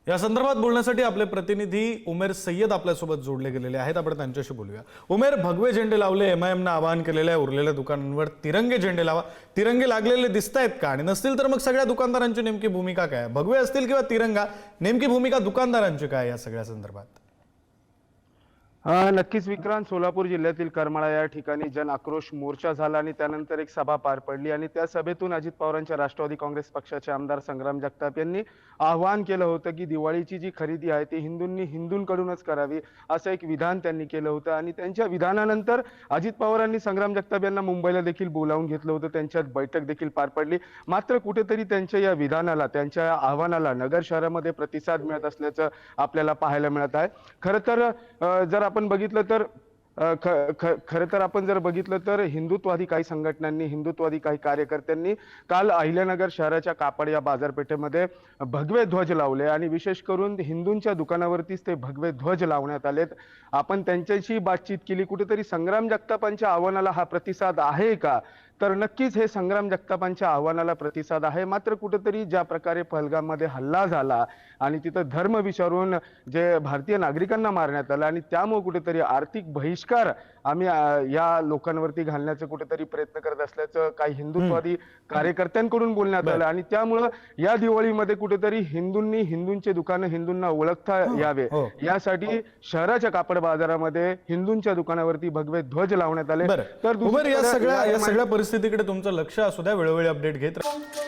या संदर्भात बोलण्यासाठी आपले प्रतिनिधी उमेर सय्यद आपल्यासोबत जोडले गेलेले आहेत। आपण त्यांच्याशी बोलूया। उमेर, भगवे झेंडे लावले, एमआयएमनं आवाहन केलेलं आहे उरलेल्या दुकानांवर तिरंगे झेंडे लावा, तिरंगे लागलेले दिसतायत का? आणि नसतील तर मग सगळ्या दुकानदारांची नेमकी भूमिका काय? भगवे असतील किंवा तिरंगा, नेमकी भूमिका दुकानदारांची काय या सगळ्या संदर्भात? नक्कीच विक्रांत, सोलापूर जिल्ह्यातील करमाळा या ठिकाणी जन आक्रोश मोर्चा झाला आणि त्यानंतर एक सभा पार पडली आणि त्या सभेतून अजित पवारांच्या राष्ट्रवादी काँग्रेस पक्षाचे आमदार संग्राम जगताप यांनी आवाहन केलं होतं की दिवाळीची जी खरेदी आहे ती हिंदूंनी हिंदूंकडूनच करावी, असं एक विधान त्यांनी केलं होतं। आणि त्यांच्या विधानानंतर अजित पवारांनी संग्राम जगताप यांना मुंबईला देखील बोलावून घेतलं होतं, त्यांच्यात बैठक देखील पार पडली। मात्र कुठेतरी त्यांच्या या विधानाला, त्यांच्या आव्हानाला नगर शहरामध्ये प्रतिसाद मिळत असल्याचं आपल्याला पाहायला मिळत आहे। खरं तर जर आपण बघितलं तर खरं तर आपण जर बघितलं तर हिंदुत्ववादी काही संघटनांनी, हिंदुत्ववादी काही कार्यकर्त्यांनी काल अहिल्यानगर शहराच्या कापड या बाजारपेठेमध्ये भगवे ध्वज लावले आणि विशेष करून हिंदूंच्या दुकानावरतीच ते भगवे ध्वज लावण्यात आलेत। आपण त्यांच्याशी बातचीत केली। कुठेतरी संग्राम जगतापांच्या आव्हानाला हा प्रतिसाद आहे का? तर नक्कीच हे संग्राम जगतापांच्या आव्हानाला प्रतिसाद आहे। मात्र कुठेतरी ज्या प्रकारे पहलगाममध्ये हल्ला झाला आणि तिथं धर्म विचारून जे भारतीय नागरिकांना मारण्यात आलं आणि त्यामुळे कुठेतरी आर्थिक बहिष्कार आम्ही या लोकांवरती घालण्याचा कुठेतरी प्रयत्न करत असल्याचं काही हिंदुत्ववादी कार्यकर्त्यांकडून बोलण्यात आलं आणि त्यामुळं या दिवाळीमध्ये कुठेतरी हिंदूंनी हिंदूंचे दुकानं हिंदूंना ओळखता यावे यासाठी शहराच्या कापड बाजारामध्ये हिंदूंच्या दुकानावरती भगवे ध्वज लावण्यात आले। तर या सगळ्या परिस्थितीकडे तुमचं लक्ष असू द्या, वेळोवेळी अपडेट घेत राहा।